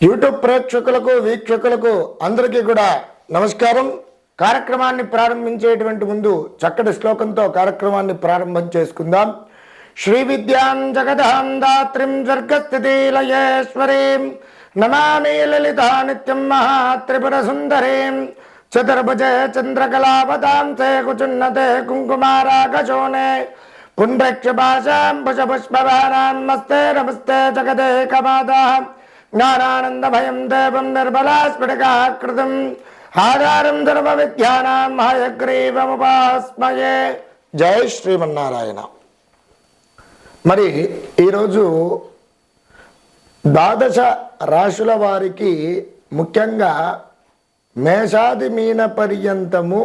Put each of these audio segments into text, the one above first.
YouTube ప్రేక్షకులకు వీక్షకులకు అందరికీ కూడా నమస్కారం. కార్యక్రమాన్ని ప్రారంభించేటువంటి ముందు చక్కటి శ్లోకంతో కార్యక్రమాన్ని ప్రారంభం చేసుకుందాం. శ్రీ విద్యాం జగదాం దాత్రిం స్వర్గస్థితి లయేశ్వరీం నమామి లలితా నిత్యం మహాత్రిపుర సుందరీం చతుర్భుజే చంద్రకళావతాంసే కుచున్నతే కుంకుమారాగశోనే పుండ్రక్షపాశాం భుజపుష్పవానాం మస్తే నమస్తే జగదేకమాదా జ్ఞానానందభయం దేవం నిర్మలాస్ఫటికాకృతం ఆధారం సర్వ విద్యానాం హయగ్రీవముపాస్మయే. జై శ్రీమన్నారాయణ. మరి ఈరోజు ద్వాదశ రాశుల వారికి ముఖ్యంగా మేషాది మీన పర్యంతము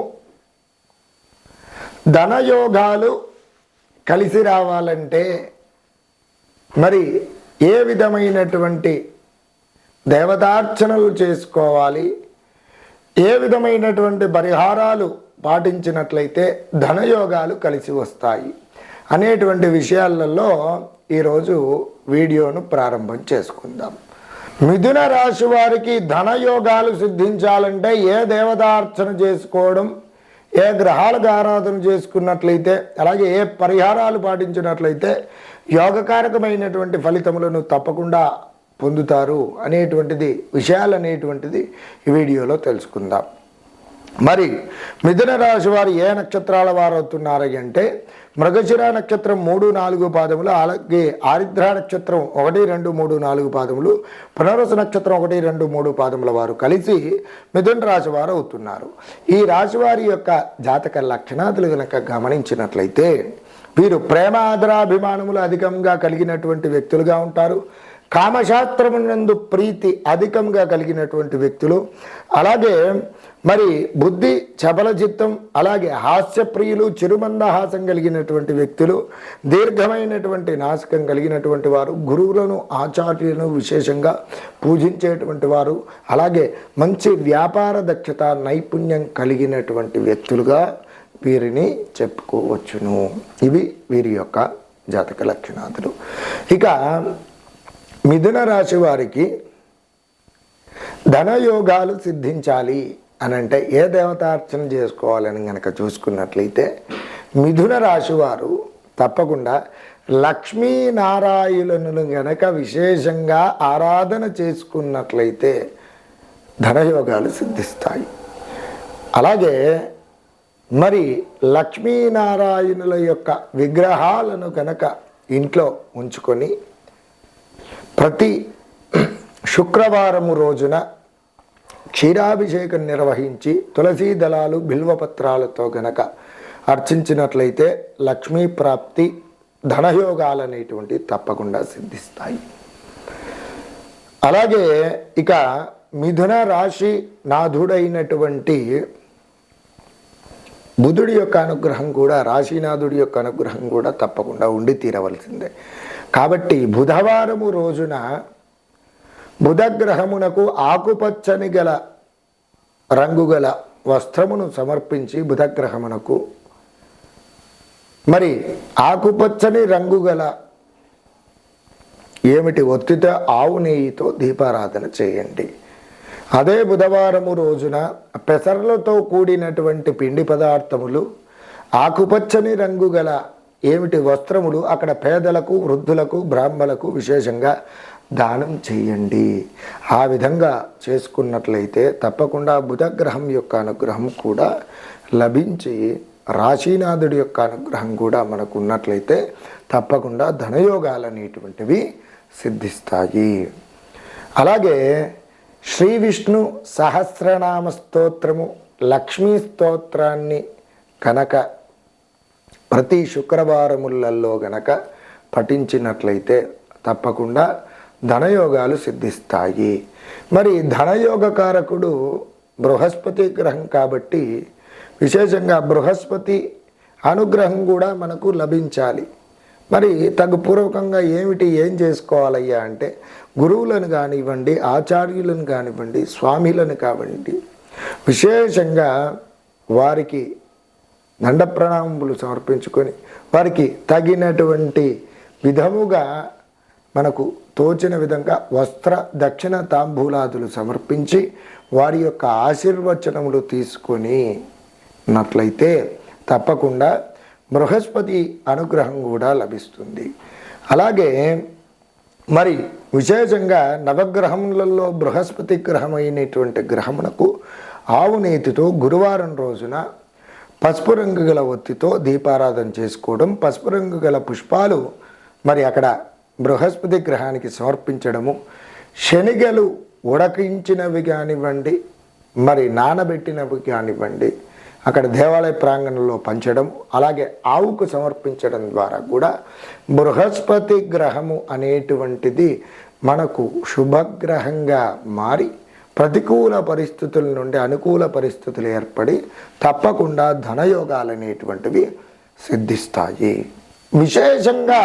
ధనయోగాలు కలిసి రావాలంటే మరి ఏ విధమైనటువంటి దేవతార్చనలు చేసుకోవాలి, ఏ విధమైనటువంటి పరిహారాలు పాటించినట్లయితే ధనయోగాలు కలిసి వస్తాయి అనేటువంటి విషయాలలో ఈరోజు వీడియోను ప్రారంభం చేసుకుందాం. మిథున రాశి వారికి ధనయోగాలు సిద్ధించాలంటే ఏ దేవతార్చన చేసుకోవడం, ఏ గ్రహాలకు ఆరాధన చేసుకున్నట్లయితే, అలాగే ఏ పరిహారాలు పాటించినట్లయితే యోగకారకమైనటువంటి ఫలితములను తప్పకుండా పొందుతారు అనేటువంటిది విషయాలు అనేటువంటిది ఈ వీడియోలో తెలుసుకుందాం. మరి మిథున రాశి వారు ఏ నక్షత్రాల వారు అవుతున్నారు అంటే మృగశిర నక్షత్రం 3, 4 పాదములు, అలాగే ఆరిద్ర నక్షత్రం 1, 2, 3, 4 పాదములు, పునర్వసు నక్షత్రం 1, 2, 3 పాదముల వారు కలిసి మిథున రాశి వారు అవుతున్నారు. ఈ రాశి వారి యొక్క జాతక లక్షణాదులు కనుక గమనించినట్లయితే వీరు ప్రేమ ఆదరాభిమానములు అధికంగా కలిగినటువంటి వ్యక్తులుగా ఉంటారు. కామశాస్త్రమునందు ప్రీతి అధికంగా కలిగినటువంటి వ్యక్తులు, అలాగే మరి బుద్ధి చపల చిత్తం, అలాగే హాస్యప్రియులు, చిరుమందహాసం కలిగినటువంటి వ్యక్తులు, దీర్ఘమైనటువంటి నాసికం కలిగినటువంటి వారు, గురువులను ఆచార్యులను విశేషంగా పూజించేటువంటి వారు, అలాగే మంచి వ్యాపార దక్షత నైపుణ్యం కలిగినటువంటి వ్యక్తులుగా వీరిని చెప్పుకోవచ్చును. ఇవి వీరి యొక్క జాతక లక్షణాలు. ఇక మిథున రాశి వారికి ధనయోగాలు సిద్ధించాలి అని అంటే ఏ దేవతార్చన చేసుకోవాలని కనుక చూసుకున్నట్లయితే మిథున రాశి వారు తప్పకుండా లక్ష్మీనారాయణులను గనక విశేషంగా ఆరాధన చేసుకున్నట్లయితే ధనయోగాలు సిద్ధిస్తాయి. అలాగే మరి లక్ష్మీనారాయణుల యొక్క విగ్రహాలను కనుక ఇంట్లో ఉంచుకొని ప్రతి శుక్రవారము రోజున క్షీరాభిషేకం నిర్వహించి తులసీ దళాలు బిల్వపత్రాలతో గనక అర్చించినట్లయితే లక్ష్మీ ప్రాప్తి ధనయోగాలు అనేటువంటి తప్పకుండా సిద్ధిస్తాయి. అలాగే ఇక మిథున రాశి నాథుడైనటువంటి బుధుడి యొక్క అనుగ్రహం కూడా, రాశినాథుడి యొక్క అనుగ్రహం కూడా తప్పకుండా ఉండి తీరవలసిందే. కాబట్టి బుధవారము రోజున బుధగ్రహమునకు ఆకుపచ్చని గల రంగు గల వస్త్రమును సమర్పించి బుధగ్రహమునకు మరి ఆకుపచ్చని రంగు గల ఏమిటి ఒత్తితో ఆవు నెయ్యితో దీపారాధన చేయండి. అదే బుధవారము రోజున పెసర్లతో కూడినటువంటి పిండి పదార్థములు, ఆకుపచ్చని రంగు గల ఏమిటి వస్త్రములు అక్కడ పేదలకు, వృద్ధులకు, బ్రాహ్మణులకు విశేషంగా దానం చేయండి. ఆ విధంగా చేసుకున్నట్లయితే తప్పకుండా బుధగ్రహం యొక్క అనుగ్రహం కూడా లభించి రాశీనాథుడి యొక్క అనుగ్రహం కూడా మనకు ఉన్నట్లయితే తప్పకుండా ధనయోగాలు అనేటువంటివి సిద్ధిస్తాయి. అలాగే శ్రీ విష్ణు సహస్రనామ స్తోత్రము, లక్ష్మీ స్తోత్రాన్ని కనుక ప్రతి శుక్రవారములలో గనక పఠించినట్లయితే తప్పకుండా ధనయోగాలు సిద్ధిస్తాయి. మరి ధనయోగకారకుడు బృహస్పతి గ్రహం కాబట్టి విశేషంగా బృహస్పతి అనుగ్రహం కూడా మనకు లభించాలి. మరి తగుపూర్వకంగా ఏం చేసుకోవాలయ్యా అంటే గురువులను కానివ్వండి, ఆచార్యులను కానివ్వండి, స్వామిలను కానివ్వండి విశేషంగా వారికి దండ ప్రణామములు సమర్పించుకొని వారికి తగినటువంటి విధముగా మనకు తోచిన విధంగా వస్త్ర దక్షిణ తాంబూలాదులు సమర్పించి వారి యొక్క ఆశీర్వచనములు తీసుకున్నట్లయితే తప్పకుండా బృహస్పతి అనుగ్రహం కూడా లభిస్తుంది. అలాగే మరి విశేషంగా నవగ్రహములలో బృహస్పతి గ్రహం అయినటువంటి గ్రహమునకు ఆవు నేతితో గురువారం రోజున పసుపు రంగు గల ఒత్తితో దీపారాధన చేసుకోవడం, పసుపు రంగు గల పుష్పాలు మరి అక్కడ బృహస్పతి గ్రహానికి సమర్పించడము, శనిగలు ఉడకించినవి కానివ్వండి మరి నానబెట్టినవి కానివ్వండి అక్కడ దేవాలయ ప్రాంగణంలో పంచడం, అలాగే ఆవుకు సమర్పించడం ద్వారా కూడా బృహస్పతి గ్రహము అనేటువంటిది మనకు శుభగ్రహంగా మారి ప్రతికూల పరిస్థితుల నుండి అనుకూల పరిస్థితులు ఏర్పడి తప్పకుండా ధనయోగాలు అనేటువంటివి సిద్ధిస్తాయి. విశేషంగా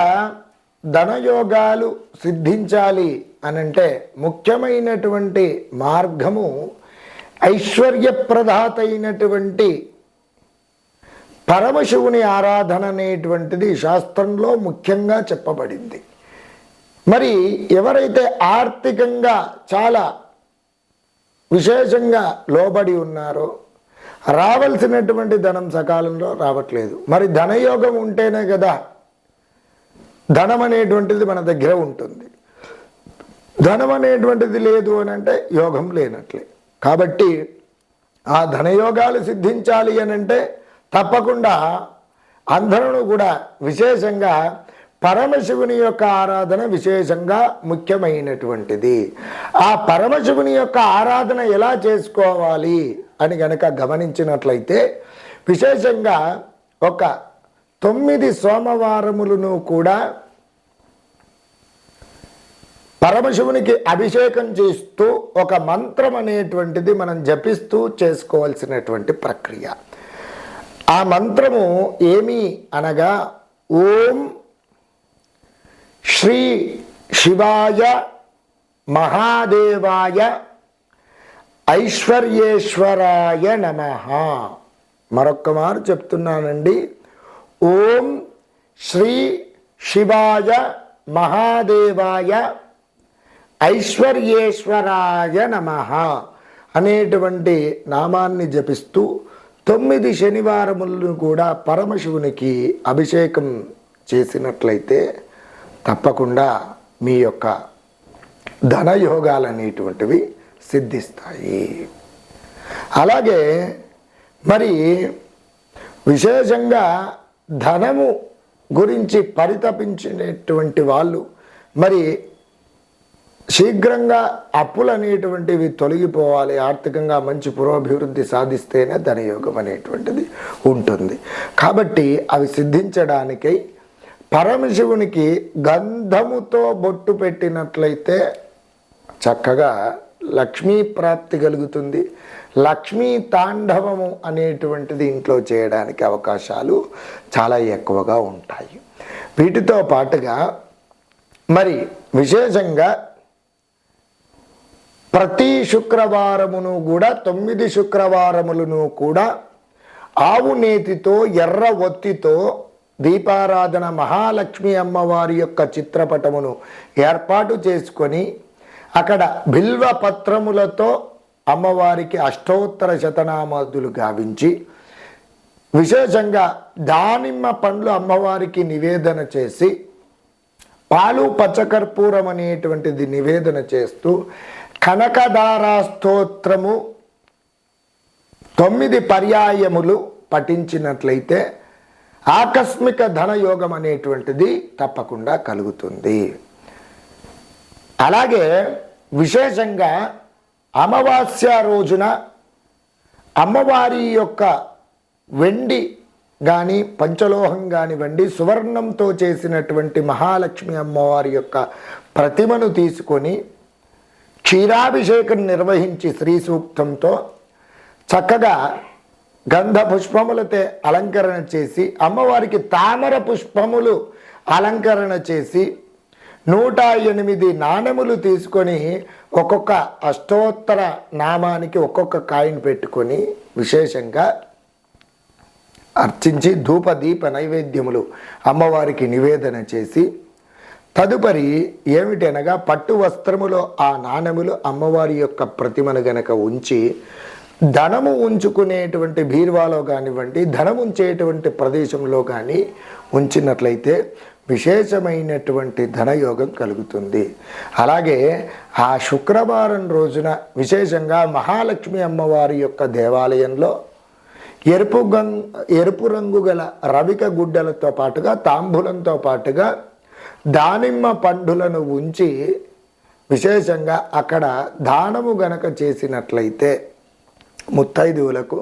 ధనయోగాలు సిద్ధించాలి అనంటే ముఖ్యమైనటువంటి మార్గము ఐశ్వర్యప్రదాత అయినటువంటి పరమశివుని ఆరాధన అనేటువంటిది శాస్త్రంలో ముఖ్యంగా చెప్పబడింది. మరి ఎవరైతే ఆర్థికంగా చాలా విశేషంగా లోబడి ఉన్నారో రావాల్సినటువంటి ధనం సకాలంలో రావట్లేదు. మరి ధనయోగం ఉంటేనే కదా ధనం అనేటువంటిది మన దగ్గర ఉంటుంది. ధనం అనేటువంటిది లేదు అని అంటే యోగం లేనట్లే. కాబట్టి ఆ ధనయోగాలు సిద్ధించాలి అని అంటే తప్పకుండా అందరూ కూడా విశేషంగా పరమశివుని యొక్క ఆరాధన విశేషంగా ముఖ్యమైనటువంటిది. ఆ పరమశివుని యొక్క ఆరాధన ఎలా చేసుకోవాలి అని గనక గమనించినట్లయితే విశేషంగా ఒక 9 సోమవారములను కూడా పరమశివునికి అభిషేకం చేస్తూ ఒక మంత్రం అనేటువంటిది మనం జపిస్తూ చేసుకోవాల్సినటువంటి ప్రక్రియ. ఆ మంత్రము ఏమి అనగా ఓం శ్రీ శివాయ మహాదేవాయ ఐశ్వర్యేశ్వరాయ నమః. మరొక్క మారు చెప్తున్నానండి. ఓం శ్రీ శివాయ మహాదేవాయ ఐశ్వర్యేశ్వరాయ నమః అనేటువంటి నామాన్ని జపిస్తూ 9 శనివారములను కూడా పరమశివునికి అభిషేకం చేసినట్లయితే తప్పకుండా మీ యొక్క ధనయోగాలు అనేటువంటివి సిద్ధిస్తాయి. అలాగే మరి విశేషంగా ధనము గురించి పరితపించినటువంటి వాళ్ళు మరి శీఘ్రంగా అప్పులు అనేటువంటివి తొలగిపోవాలి, ఆర్థికంగా మంచి పురోభివృద్ధి సాధిస్తేనే ధనయోగం అనేటువంటిది ఉంటుంది. కాబట్టి అవి సిద్ధించడానికై పరమశివునికి గంధముతో బొట్టు పెట్టినట్లయితే చక్కగా లక్ష్మీ ప్రాప్తి కలుగుతుంది. లక్ష్మీ తాండవము అనేటువంటిది ఇంట్లో చేయడానికి అవకాశాలు చాలా ఎక్కువగా ఉంటాయి. వీటితో పాటుగా మరి విశేషంగా ప్రతి శుక్రవారమును కూడా 9 శుక్రవారములను కూడా ఆవు నేతితో ఎర్ర ఒత్తితో దీపారాధన మహాలక్ష్మి అమ్మవారి యొక్క చిత్రపటమును ఏర్పాటు చేసుకొని అక్కడ బిల్వ పత్రములతో అమ్మవారికి అష్టోత్తర శతనామాదులు గావించి విశేషంగా దానిమ్మ పండ్లు అమ్మవారికి నివేదన చేసి పాలు పచ్చకర్పూరం అనేటువంటిది నివేదన చేస్తూ కనకదారా స్తోత్రము 9 పర్యాయములు పఠించినట్లయితే ఆకస్మిక ధనయోగం అనేటువంటిది తప్పకుండా కలుగుతుంది. అలాగే విశేషంగా అమావాస్య రోజున అమ్మవారి యొక్క వెండి కానీ పంచలోహం కానివ్వండి సువర్ణంతో చేసినటువంటి మహాలక్ష్మి అమ్మవారి యొక్క ప్రతిమను తీసుకొని క్షీరాభిషేకం నిర్వహించి శ్రీ సూక్తంతో చక్కగా గంధ పుష్పములతో అలంకరణ చేసి అమ్మవారికి తామర పుష్పములు అలంకరణ చేసి 108 నాణెములు తీసుకొని ఒక్కొక్క అష్టోత్తర నామానికి ఒక్కొక్క కాయిన్ పెట్టుకొని విశేషంగా అర్చించి ధూప దీప నైవేద్యములు అమ్మవారికి నివేదన చేసి తదుపరి ఏమిటనగా పట్టు వస్త్రములో ఆ నాణెములు అమ్మవారి యొక్క ప్రతిమను గనక ఉంచి ధనము ఉంచుకునేటువంటి బీరువాలో కానివ్వండి, ధనం ఉంచేటువంటి ప్రదేశంలో కానీ ఉంచినట్లయితే విశేషమైనటువంటి ధనయోగం కలుగుతుంది. అలాగే ఆ శుక్రవారం రోజున విశేషంగా మహాలక్ష్మి అమ్మవారి యొక్క దేవాలయంలో ఎరుపు రంగు గల రవిక గుడ్డలతో పాటుగా తాంబూలంతో పాటుగా దానిమ్మ పండులను ఉంచి విశేషంగా అక్కడ దానము గనక చేసినట్లయితే ముత్తైదువులకు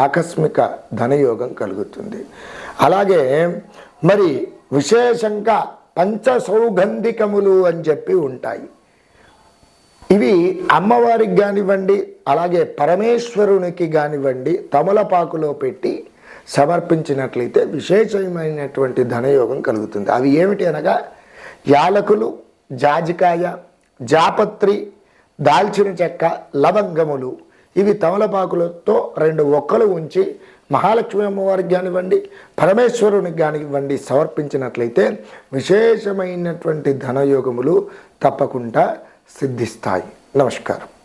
ఆకస్మిక ధనయోగం కలుగుతుంది. అలాగే మరి విశేషంగా పంచసౌగంధికములు అని చెప్పి ఉంటాయి. ఇవి అమ్మవారికి కానివ్వండి, అలాగే పరమేశ్వరునికి కానివ్వండి తమలపాకులో పెట్టి సమర్పించినట్లయితే విశేషమైనటువంటి ధనయోగం కలుగుతుంది. అవి ఏమిటి అనగా యాలకులు, జాజికాయ, జాపత్రి, దాల్చిన చెక్క, లవంగములు. ఇవి తమలపాకులతో 2 ఒక్కలు ఉంచి మహాలక్ష్మి అమ్మవారికి కానివ్వండి, పరమేశ్వరునికి కానివ్వండి సమర్పించినట్లయితే విశేషమైనటువంటి ధనయోగములు తప్పకుండా సిద్ధిస్తాయి. నమస్కారం.